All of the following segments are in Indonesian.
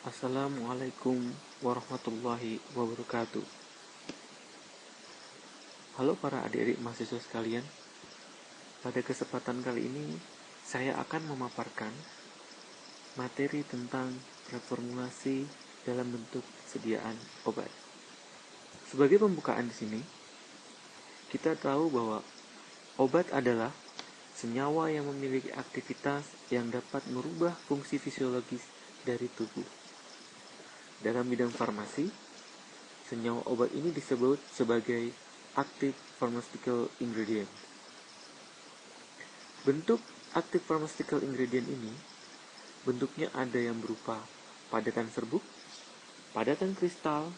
Assalamualaikum warahmatullahi wabarakatuh. Halo para adik-adik mahasiswa sekalian. Pada kesempatan kali ini saya akan memaparkan materi tentang reformulasi dalam bentuk sediaan obat. Sebagai pembukaan di sini, kita tahu bahwa obat adalah senyawa yang memiliki aktivitas yang dapat merubah fungsi fisiologis dari tubuh. Dalam bidang farmasi, senyawa obat ini disebut sebagai active pharmaceutical ingredient. Bentuk active pharmaceutical ingredient ini bentuknya ada yang berupa padatan serbuk, padatan kristal,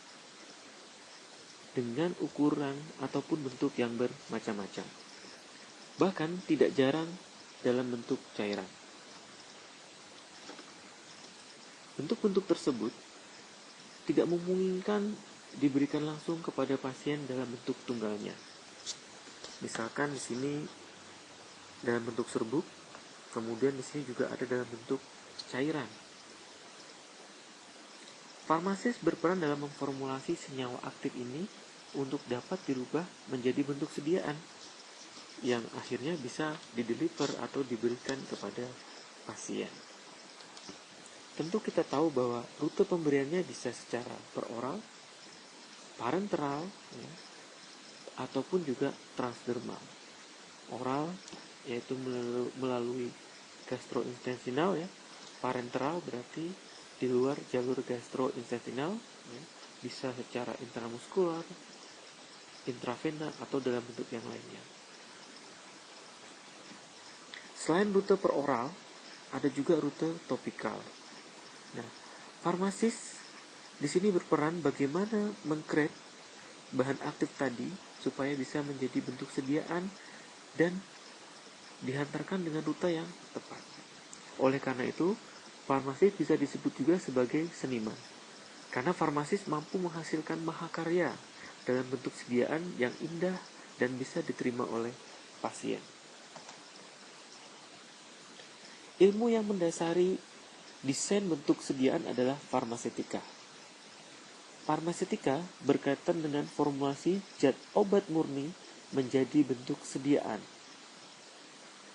dengan ukuran ataupun bentuk yang bermacam-macam. Bahkan tidak jarang dalam bentuk cairan. Bentuk-bentuk tersebut tidak memungkinkan diberikan langsung kepada pasien dalam bentuk tunggalnya. Misalkan di sini dalam bentuk serbuk, kemudian di sini juga ada dalam bentuk cairan. Farmasis berperan dalam memformulasi senyawa aktif ini untuk dapat dirubah menjadi bentuk sediaan yang akhirnya bisa dideliver atau diberikan kepada pasien. Tentu kita tahu bahwa rute pemberiannya bisa secara peroral, parenteral, ataupun juga transdermal. Oral yaitu melalui gastrointestinal, parenteral berarti di luar jalur gastrointestinal, bisa secara intramuskular, intravena, atau dalam bentuk yang lainnya. Selain rute peroral, ada juga rute topikal. Nah, farmasis di sini berperan bagaimana mengcreate bahan aktif tadi supaya bisa menjadi bentuk sediaan dan dihantarkan dengan rute yang tepat. Oleh karena itu, farmasis bisa disebut juga sebagai seniman. Karena farmasis mampu menghasilkan mahakarya dalam bentuk sediaan yang indah dan bisa diterima oleh pasien. Ilmu yang mendasari desain bentuk sediaan adalah farmaseutika. Farmaseutika berkaitan dengan formulasi zat obat murni menjadi bentuk sediaan.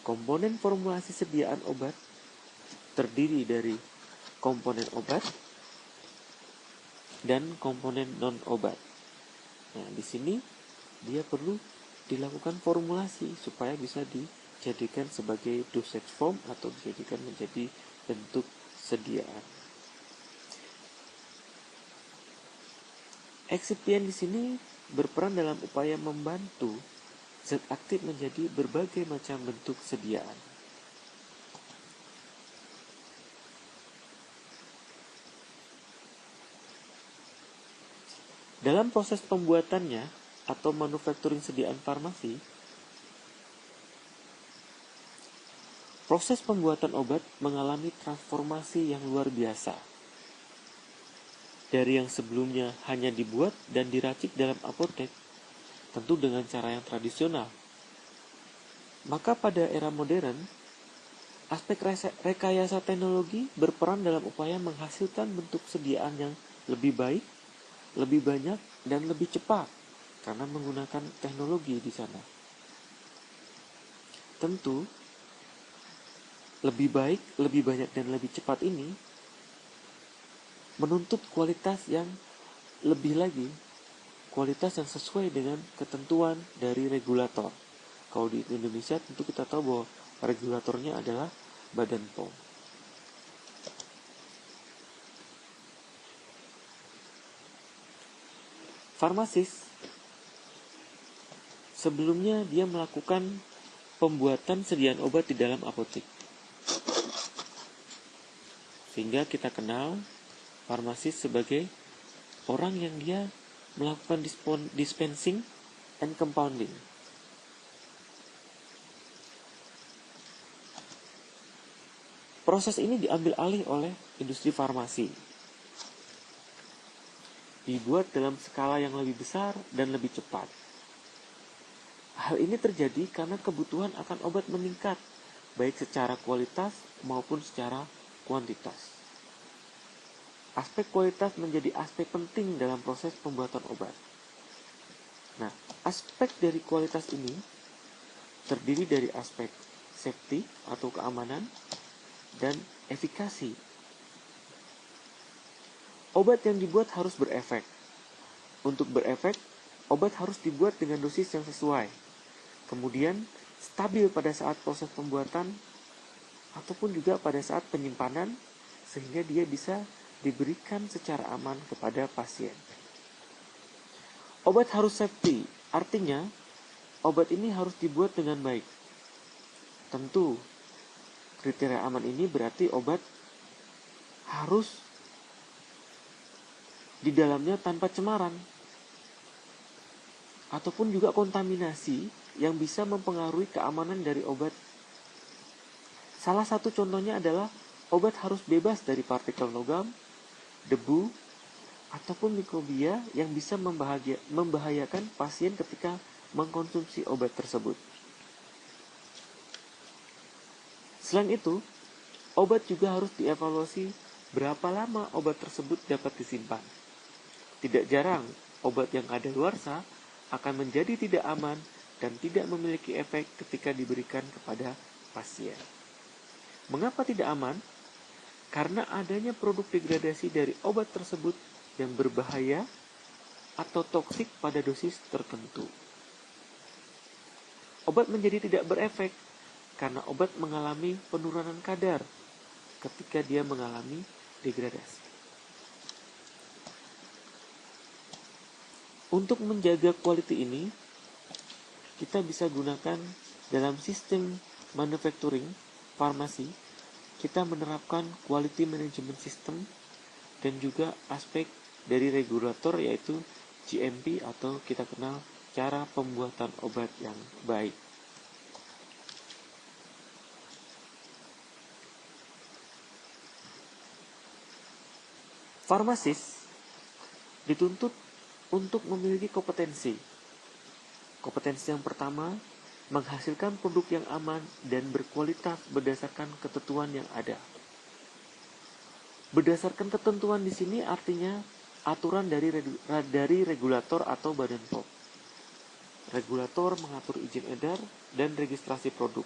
Komponen formulasi sediaan obat terdiri dari komponen obat dan komponen non-obat. Nah, di sini dia perlu dilakukan formulasi supaya bisa dijadikan sebagai dosage form atau dijadikan menjadi bentuk sediaan. Eksipien di sini berperan dalam upaya membantu zat aktif menjadi berbagai macam bentuk sediaan. Dalam proses pembuatannya atau manufacturing sediaan farmasi, proses pembuatan obat mengalami transformasi yang luar biasa. Dari yang sebelumnya hanya dibuat dan diracik dalam apotek, tentu dengan cara yang tradisional. Maka pada era modern, aspek rekayasa teknologi berperan dalam upaya menghasilkan bentuk sediaan yang lebih baik, lebih banyak, dan lebih cepat karena menggunakan teknologi di sana. Tentu, lebih baik, lebih banyak, dan lebih cepat ini menuntut kualitas yang lebih lagi, kualitas yang sesuai dengan ketentuan dari regulator. Kalau di Indonesia tentu kita tahu bahwa regulatornya adalah Badan POM. Farmasis sebelumnya dia melakukan pembuatan sediaan obat di dalam apotek. Sehingga kita kenal farmasis sebagai orang yang dia melakukan dispensing and compounding. Proses ini diambil alih oleh industri farmasi. Dibuat dalam skala yang lebih besar dan lebih cepat. Hal ini terjadi karena kebutuhan akan obat meningkat, baik secara kualitas maupun secara kuantitas. aspek kualitas menjadi aspek penting dalam proses pembuatan obat. Nah, aspek dari kualitas ini terdiri dari aspek safety atau keamanan dan efikasi. Obat yang dibuat harus berefek. Untuk berefek, obat harus dibuat dengan dosis yang sesuai. Kemudian, stabil pada saat proses pembuatan ataupun juga pada saat penyimpanan sehingga dia bisa diberikan secara aman kepada pasien. Obat harus safety, artinya obat ini harus dibuat dengan baik. Tentu, kriteria aman ini berarti obat harus di dalamnya tanpa cemaran ataupun juga kontaminasi yang bisa mempengaruhi keamanan dari obat. Salah satu contohnya adalah obat harus bebas dari partikel logam, debu, ataupun mikrobia yang bisa membahayakan pasien ketika mengkonsumsi obat tersebut. Selain itu, obat juga harus dievaluasi berapa lama obat tersebut dapat disimpan. Tidak jarang, obat yang kadaluarsa akan menjadi tidak aman dan tidak memiliki efek ketika diberikan kepada pasien. Mengapa tidak aman? Karena adanya produk degradasi dari obat tersebut yang berbahaya atau toksik pada dosis tertentu. Obat menjadi tidak berefek karena obat mengalami penurunan kadar ketika dia mengalami degradasi. Untuk menjaga quality ini, kita bisa gunakan dalam sistem manufacturing farmasi, kita menerapkan quality management system dan juga aspek dari regulator yaitu GMP atau kita kenal cara pembuatan obat yang baik. Farmasis dituntut untuk memiliki kompetensi. Kompetensi yang pertama, menghasilkan produk yang aman dan berkualitas berdasarkan ketentuan yang ada. Berdasarkan ketentuan di sini artinya aturan dari regulator atau Badan POM. Regulator mengatur izin edar dan registrasi produk.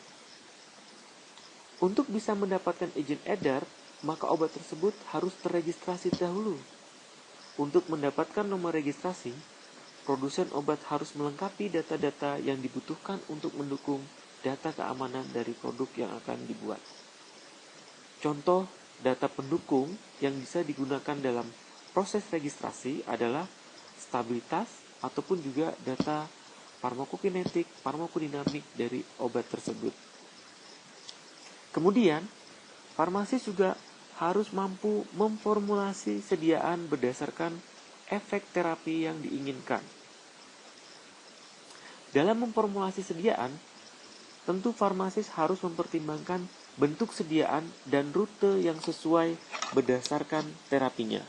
Untuk bisa mendapatkan izin edar, maka obat tersebut harus terregistrasi dahulu. Untuk mendapatkan nomor registrasi, produsen obat harus melengkapi data-data yang dibutuhkan untuk mendukung data keamanan dari produk yang akan dibuat. Contoh data pendukung yang bisa digunakan dalam proses registrasi adalah stabilitas ataupun juga data farmakokinetik, farmakodinamik dari obat tersebut. Kemudian, farmasis juga harus mampu memformulasi sediaan berdasarkan efek terapi yang diinginkan. Dalam memformulasi sediaan, tentu farmasis harus mempertimbangkan bentuk sediaan dan rute yang sesuai berdasarkan terapinya.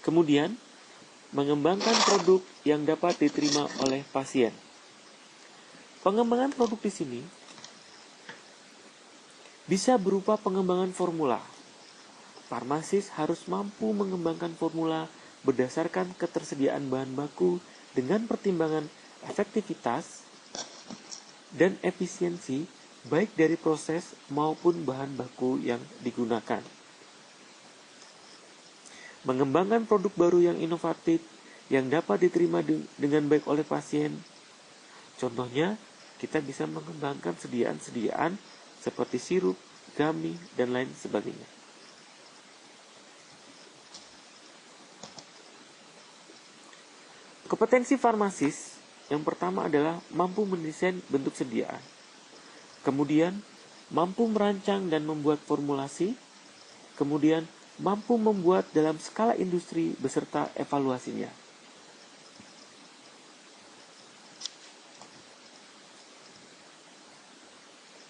Kemudian, mengembangkan produk yang dapat diterima oleh pasien. Pengembangan produk di sini bisa berupa pengembangan formula. Farmasis harus mampu mengembangkan formula berdasarkan ketersediaan bahan baku dengan pertimbangan efektivitas dan efisiensi baik dari proses maupun bahan baku yang digunakan. Mengembangkan produk baru yang inovatif yang dapat diterima dengan baik oleh pasien. Contohnya, kita bisa mengembangkan sediaan-sediaan seperti sirup, gummy, dan lain sebagainya. Kompetensi farmasis yang pertama adalah mampu mendesain bentuk sediaan. Kemudian, mampu merancang dan membuat formulasi. Kemudian, mampu membuat dalam skala industri beserta evaluasinya.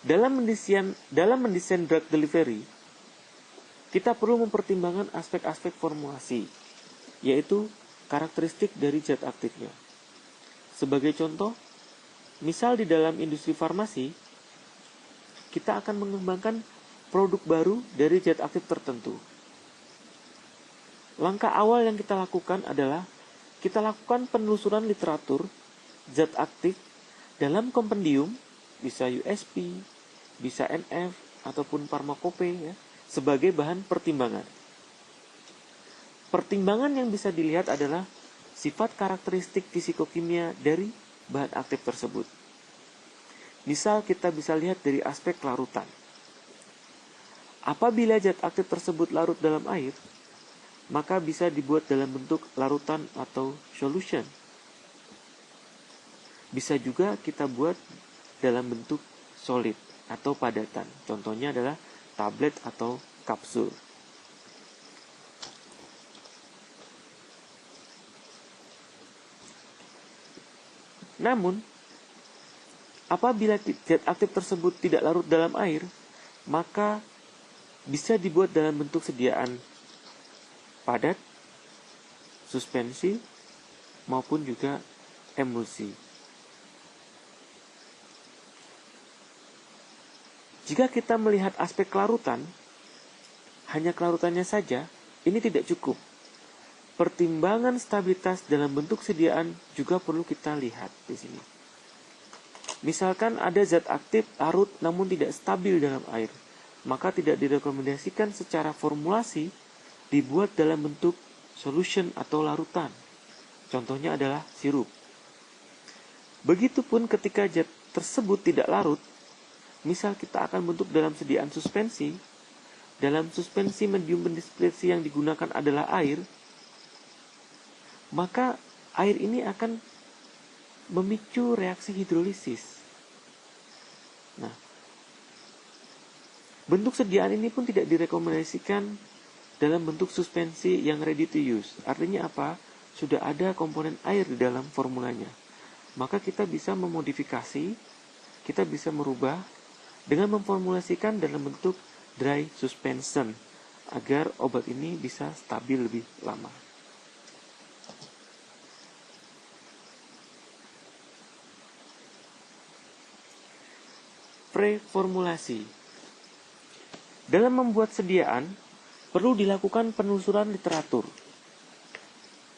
Dalam mendesain drug delivery, kita perlu mempertimbangkan aspek-aspek formulasi, yaitu karakteristik dari zat aktifnya. Sebagai contoh, misal di dalam industri farmasi, kita akan mengembangkan produk baru dari zat aktif tertentu. Langkah awal yang kita lakukan adalah kita lakukan penelusuran literatur zat aktif dalam kompendium, bisa USP, bisa NF, ataupun farmakope ya, sebagai bahan pertimbangan. Pertimbangan yang bisa dilihat adalah sifat karakteristik fisikokimia dari bahan aktif tersebut. Misal kita bisa lihat dari aspek larutan. Apabila zat aktif tersebut larut dalam air, maka bisa dibuat dalam bentuk larutan atau solution. Bisa juga kita buat dalam bentuk solid atau padatan. Contohnya adalah tablet atau kapsul. Namun, apabila zat aktif tersebut tidak larut dalam air, maka bisa dibuat dalam bentuk sediaan padat, suspensi, maupun juga emulsi. Jika kita melihat aspek kelarutan, hanya kelarutannya saja, ini tidak cukup. Pertimbangan stabilitas dalam bentuk sediaan juga perlu kita lihat di sini. Misalkan ada zat aktif larut namun tidak stabil dalam air, maka tidak direkomendasikan secara formulasi dibuat dalam bentuk solution atau larutan. Contohnya adalah sirup. Begitupun ketika zat tersebut tidak larut, misal kita akan bentuk dalam sediaan suspensi, dalam suspensi medium pendispersi yang digunakan adalah air, maka air ini akan memicu reaksi hidrolisis. Nah, bentuk sediaan ini pun tidak direkomendasikan dalam bentuk suspensi yang ready to use. Artinya apa? Sudah ada komponen air di dalam formulanya. Maka kita bisa memodifikasi, kita bisa merubah dengan memformulasikan dalam bentuk dry suspension agar obat ini bisa stabil lebih lama. Preformulasi. Dalam membuat sediaan, perlu dilakukan penelusuran literatur.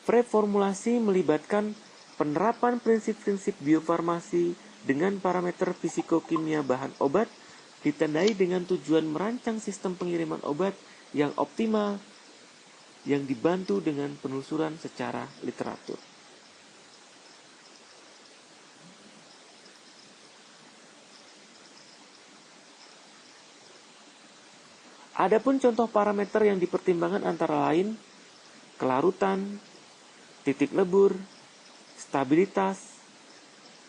Preformulasi melibatkan penerapan prinsip-prinsip biofarmasi dengan parameter fisikokimia bahan obat, ditandai dengan tujuan merancang sistem pengiriman obat yang optimal, yang dibantu dengan penelusuran secara literatur. Adapun contoh parameter yang dipertimbangkan antara lain kelarutan, titik lebur, stabilitas,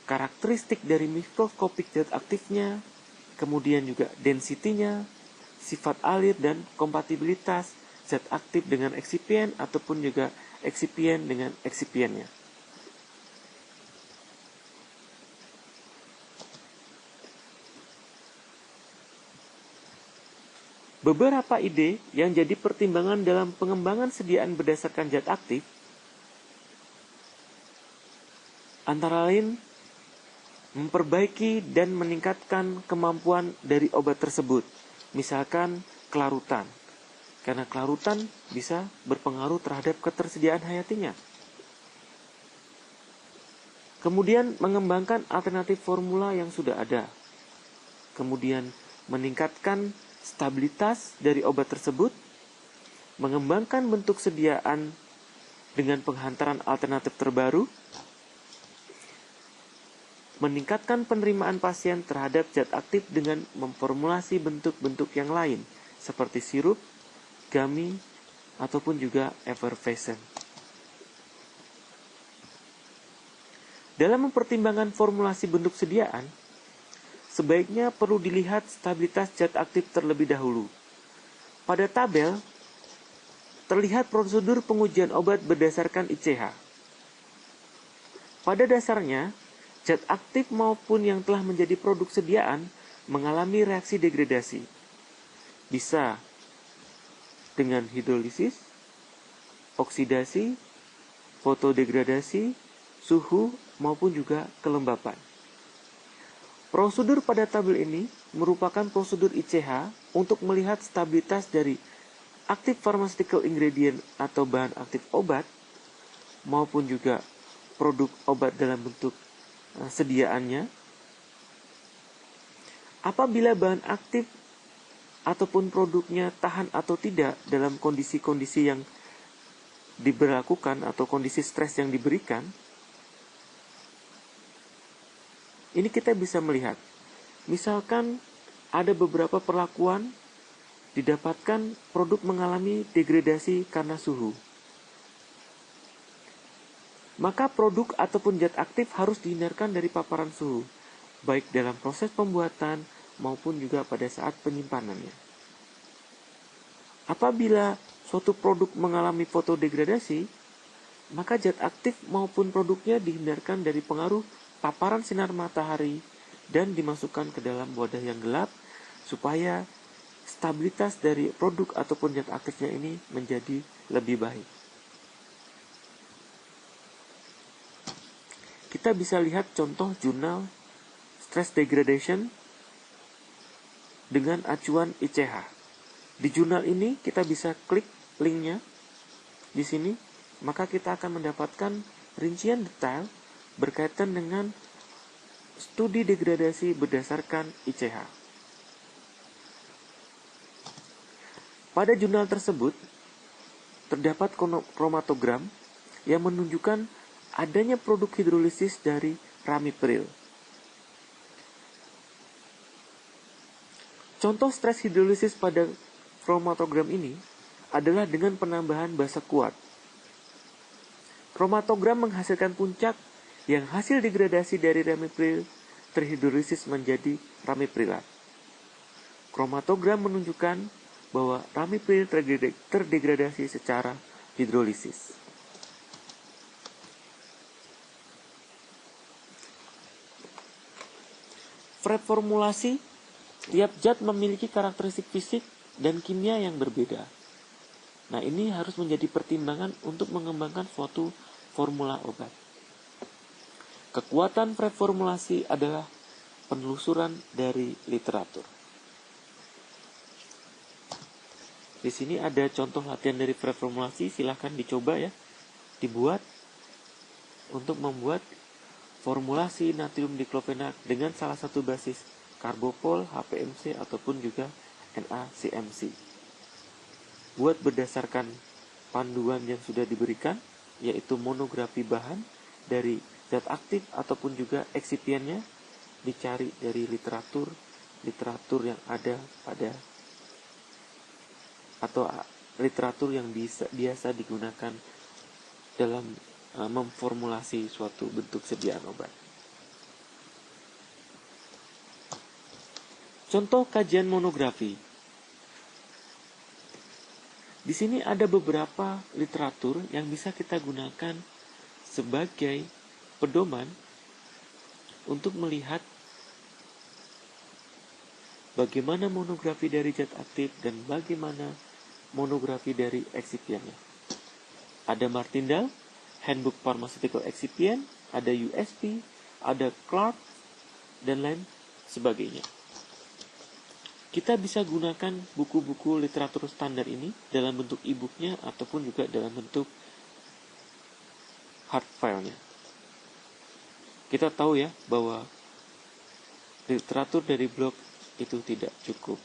karakteristik dari mikroskopik zat aktifnya, kemudian juga density-nya, sifat alir dan kompatibilitas zat aktif dengan eksipien ataupun juga eksipien dengan eksipiennya. Beberapa ide yang jadi pertimbangan dalam pengembangan sediaan berdasarkan zat aktif antara lain memperbaiki dan meningkatkan kemampuan dari obat tersebut, misalkan kelarutan, karena kelarutan bisa berpengaruh terhadap ketersediaan hayatinya. Kemudian mengembangkan alternatif formula yang sudah ada, kemudian meningkatkan stabilitas dari obat tersebut, mengembangkan bentuk sediaan dengan penghantaran alternatif terbaru, meningkatkan penerimaan pasien terhadap zat aktif dengan memformulasi bentuk-bentuk yang lain, seperti sirup, gummy, ataupun juga effervescent. Dalam mempertimbangkan formulasi bentuk sediaan, sebaiknya perlu dilihat stabilitas zat aktif terlebih dahulu. Pada tabel, terlihat prosedur pengujian obat berdasarkan ICH. Pada dasarnya, zat aktif maupun yang telah menjadi produk sediaan mengalami reaksi degradasi. Bisa dengan hidrolisis, oksidasi, fotodegradasi, suhu, maupun juga kelembapan. Prosedur pada tabel ini merupakan prosedur ICH untuk melihat stabilitas dari aktif pharmaceutical ingredient atau bahan aktif obat, maupun juga produk obat dalam bentuk sediaannya. Apabila bahan aktif ataupun produknya tahan atau tidak dalam kondisi-kondisi yang diberlakukan atau kondisi stres yang diberikan, ini kita bisa melihat. Misalkan ada beberapa perlakuan didapatkan produk mengalami degradasi karena suhu. Maka produk ataupun zat aktif harus dihindarkan dari paparan suhu, baik dalam proses pembuatan maupun juga pada saat penyimpanannya. Apabila suatu produk mengalami fotodegradasi, maka zat aktif maupun produknya dihindarkan dari pengaruh paparan sinar matahari dan dimasukkan ke dalam wadah yang gelap supaya stabilitas dari produk ataupun zat aktifnya ini menjadi lebih baik. Kita bisa lihat contoh jurnal Stress Degradation dengan acuan ICH. Di jurnal ini kita bisa klik linknya di sini, maka kita akan mendapatkan rincian detail berkaitan dengan studi degradasi berdasarkan ICH. Pada jurnal tersebut terdapat kromatogram yang menunjukkan adanya produk hidrolisis dari ramipril. Contoh stres hidrolisis pada kromatogram ini adalah dengan penambahan basa kuat. Kromatogram menghasilkan puncak yang hasil degradasi dari ramipril terhidrolisis menjadi ramiprilat. Kromatogram menunjukkan bahwa ramipril terdegradasi secara hidrolisis. Preformulasi, tiap zat memiliki karakteristik fisik dan kimia yang berbeda. Nah, ini harus menjadi pertimbangan untuk mengembangkan suatu formula obat. Kekuatan preformulasi adalah penelusuran dari literatur. Di sini ada contoh latihan dari preformulasi, silahkan dicoba ya, dibuat untuk membuat formulasi natrium diklofenak dengan salah satu basis karbopol, HPMC ataupun juga NaCMC. Buat berdasarkan panduan yang sudah diberikan, yaitu monografi bahan dari zat aktif ataupun juga eksipiennya, dicari dari literatur yang ada pada atau literatur yang biasa digunakan dalam memformulasi suatu bentuk sediaan obat. Contoh kajian monografi. Di sini ada beberapa literatur yang bisa kita gunakan sebagai pedoman untuk melihat bagaimana monografi dari zat aktif dan bagaimana monografi dari eksipiennya. Ada Martindale, Handbook Pharmaceutical Excipient, ada USP, ada Clark, dan lain sebagainya. Kita bisa gunakan buku-buku literatur standar ini dalam bentuk e-booknya ataupun juga dalam bentuk hard file-nya. Kita tahu ya bahwa literatur dari blog itu tidak cukup.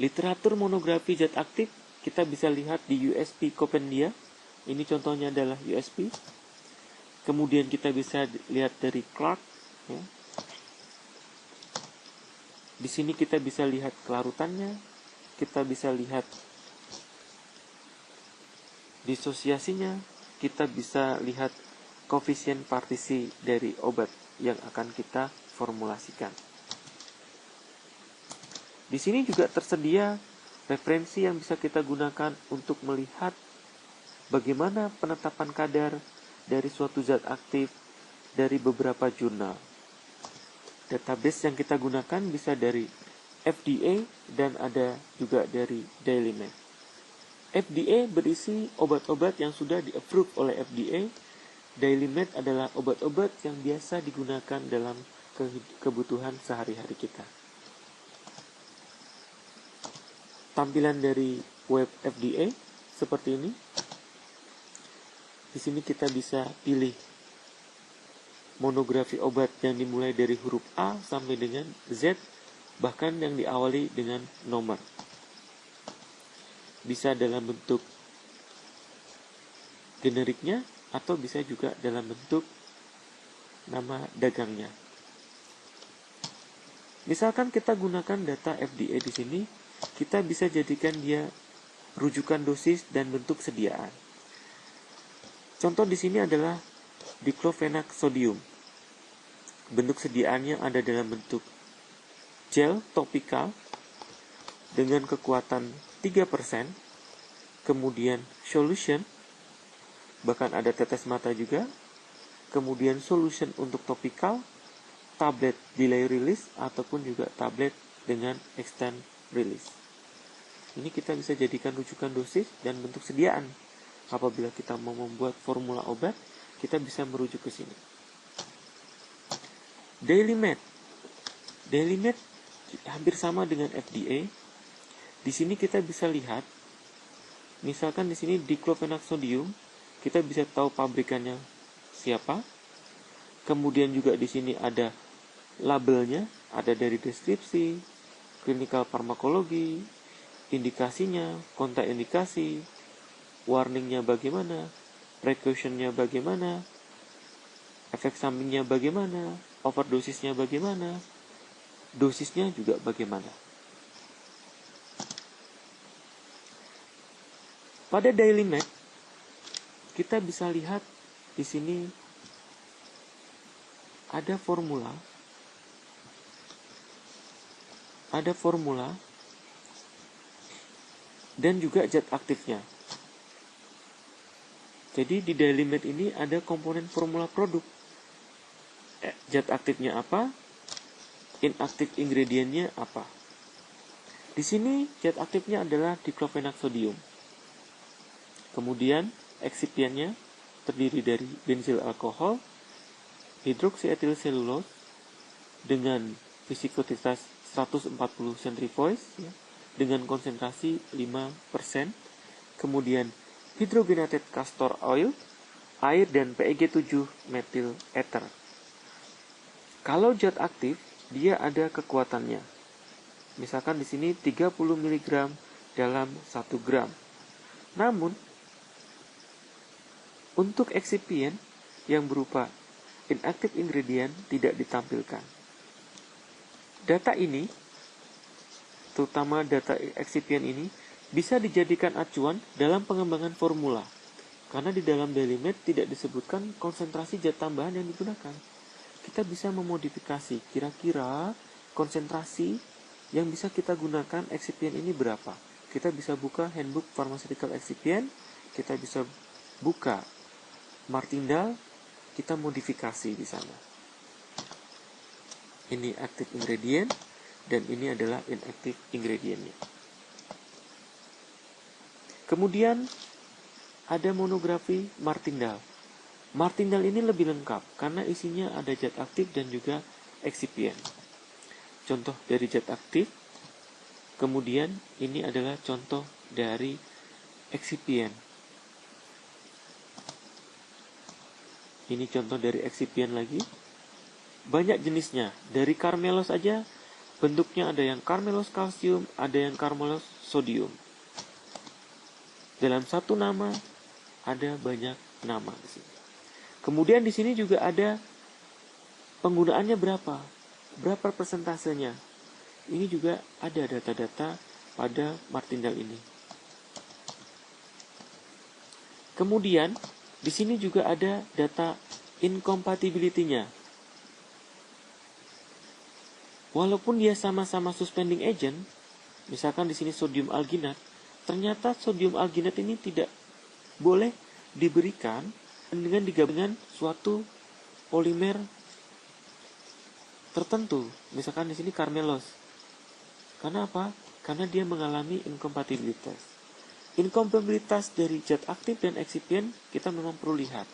Literatur monografi zat aktif kita bisa lihat di USP Compendia. Ini contohnya adalah USP. Kemudian kita bisa lihat dari Clark. Ya. Di sini kita bisa lihat kelarutannya, kita bisa lihat disosiasinya, kita bisa lihat koefisien partisi dari obat yang akan kita formulasikan. Di sini juga tersedia referensi yang bisa kita gunakan untuk melihat bagaimana penetapan kadar dari suatu zat aktif dari beberapa jurnal. Database yang kita gunakan bisa dari FDA dan ada juga dari DailyMed. FDA berisi obat-obat yang sudah di-approve oleh FDA. DailyMed adalah obat-obat yang biasa digunakan dalam kebutuhan sehari-hari kita. tampilan dari web FDA seperti ini. Di sini kita bisa pilih monografi obat yang dimulai dari huruf A sampai dengan Z, bahkan yang diawali dengan nomor. Bisa dalam bentuk generiknya atau bisa juga dalam bentuk nama dagangnya. Misalkan kita gunakan data FDA di sini, kita bisa jadikan dia rujukan dosis dan bentuk sediaan. Contoh di sini adalah diclofenac sodium. Bentuk sediaannya ada dalam bentuk gel topikal dengan kekuatan 3%, kemudian solution, bahkan ada tetes mata juga, kemudian solution untuk topikal, tablet delay release, ataupun juga tablet dengan extend release. Ini kita bisa jadikan rujukan dosis dan bentuk sediaan. Apabila kita mau membuat formula obat, kita bisa merujuk ke sini. DailyMed hampir sama dengan FDA. Di sini kita bisa lihat, misalkan di sini diclofenac sodium, kita bisa tahu pabrikannya siapa. Kemudian juga di sini ada labelnya, ada dari deskripsi, clinical pharmacology, indikasinya, kontraindikasi, warningnya bagaimana, precautionnya bagaimana, efek sampingnya bagaimana, overdosisnya bagaimana, dosisnya juga bagaimana. Pada DailyMed kita bisa lihat di sini ada formula dan juga zat aktifnya. Jadi di DailyMed ini ada komponen formula produk. Zat aktifnya apa? Inaktif ingredientnya apa? Di sini zat aktifnya adalah diclofenac sodium. Kemudian excipientnya terdiri dari benzyl alkohol, hidroksietil selulose dengan viskositas 140 centrifuge dengan konsentrasi 5%, kemudian hydrogenated castor oil, air, dan PEG 7 methyl ether. Kalau zat aktif, dia ada kekuatannya. Misalkan di sini 30 mg dalam 1 gram. Namun, untuk excipient yang berupa inactive ingredient tidak ditampilkan. Data ini, terutama data excipient ini, bisa dijadikan acuan dalam pengembangan formula. Karena di dalam DailyMed tidak disebutkan konsentrasi zat tambahan yang digunakan. Kita bisa memodifikasi kira-kira konsentrasi yang bisa kita gunakan excipient ini berapa. Kita bisa buka Handbook Pharmaceutical Excipient, kita bisa buka Martindale, kita modifikasi di sana. Ini active ingredient dan ini adalah inactive ingredientnya. Kemudian ada monografi Martindale. Martindale ini lebih lengkap karena isinya ada zat aktif dan juga excipient. Contoh dari zat aktif, kemudian ini adalah contoh dari excipient. Ini contoh dari excipient lagi. Banyak jenisnya. Dari carmelos aja bentuknya ada yang carmelos kalsium, ada yang carmelos sodium. Dalam satu nama ada banyak nama di sini. Kemudian di sini juga ada penggunaannya berapa persentasenya. Ini juga ada data-data pada Martindale ini. Kemudian di sini juga ada data incompatibility-nya. Walaupun dia sama-sama suspending agent, misalkan di sini sodium alginat, ternyata sodium alginat ini tidak boleh diberikan dengan digabungkan suatu polimer tertentu. Misalkan di sini carmelos. Karena apa? Karena dia mengalami inkompatibilitas. Inkompatibilitas dari zat aktif dan excipient kita memang perlu lihat.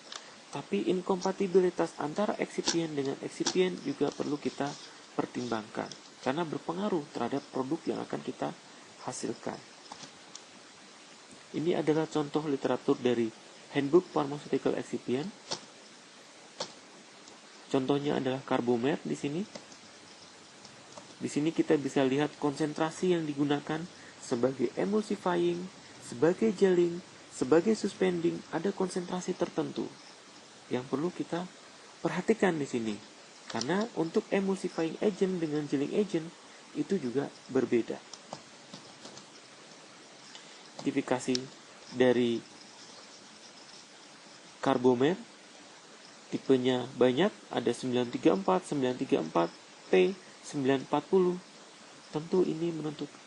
Tapi inkompatibilitas antara excipient dengan excipient juga perlu kita pertimbangkan. Karena berpengaruh terhadap produk yang akan kita hasilkan. Ini adalah contoh literatur dari Handbook Pharmaceutical Excipient. Contohnya adalah Carbomer di sini. Di sini kita bisa lihat konsentrasi yang digunakan sebagai emulsifying, sebagai gelling, sebagai suspending, ada konsentrasi tertentu yang perlu kita perhatikan di sini. Karena untuk emulsifying agent dengan gelling agent itu juga berbeda. Tipifikasi dari Carbomer tipenya banyak, ada 934, 934, P, 940. Tentu ini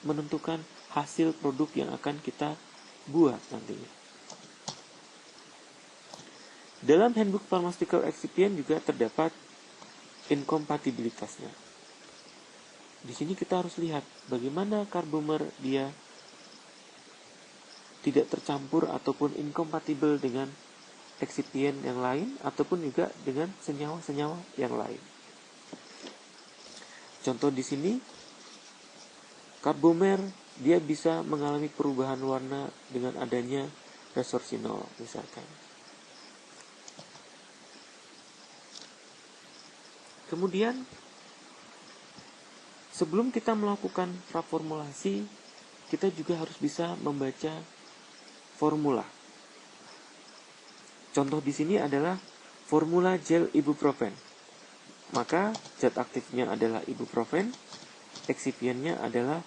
menentukan hasil produk yang akan kita buat nantinya. Dalam Handbook Pharmaceutical Excipient juga terdapat inkompatibilitasnya. Di sini kita harus lihat bagaimana Carbomer dia tidak tercampur ataupun inkompatibel dengan excipient yang lain ataupun juga dengan senyawa-senyawa yang lain. Contoh di sini, Carbomer dia bisa mengalami perubahan warna dengan adanya resorcinol misalkan. Kemudian, sebelum kita melakukan praformulasi, kita juga harus bisa membaca formula. Contoh di sini adalah formula gel ibuprofen. Maka zat aktifnya adalah ibuprofen, excipientnya adalah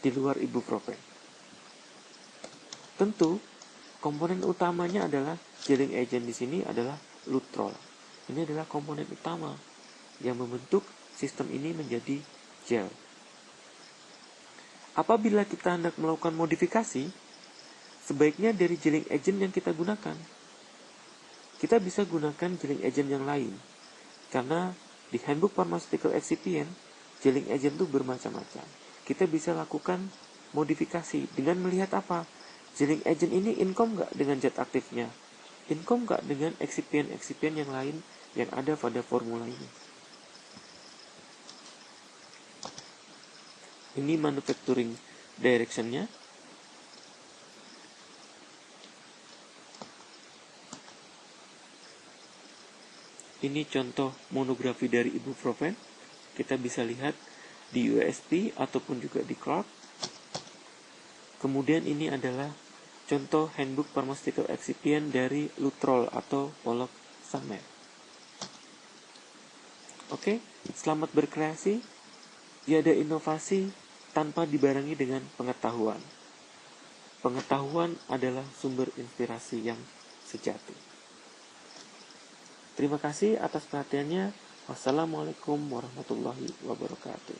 di luar ibuprofen. Tentu komponen utamanya adalah gelling agent di sini adalah lutrol. Ini adalah komponen utama yang membentuk sistem ini menjadi gel. Apabila kita hendak melakukan modifikasi, sebaiknya dari gelling agent yang kita gunakan, kita bisa gunakan gelling agent yang lain. Karena di Handbook Pharmaceutical Excipient, gelling agent itu bermacam-macam. Kita bisa lakukan modifikasi dengan melihat apa? Gelling agent ini income nggak dengan zat aktifnya? Income nggak dengan excipient yang lain yang ada pada formula ini? Ini manufacturing direction-nya. Ini contoh monografi dari ibuprofen. Kita bisa lihat di USP ataupun juga di Clark. Kemudian ini adalah contoh Handbook Pharmaceutical Excipient dari lutrol atau poloxamer. Oke, selamat berkreasi. Tiada inovasi tanpa dibarengi dengan pengetahuan. Pengetahuan adalah sumber inspirasi yang sejati. Terima kasih atas perhatiannya. Wassalamualaikum warahmatullahi wabarakatuh.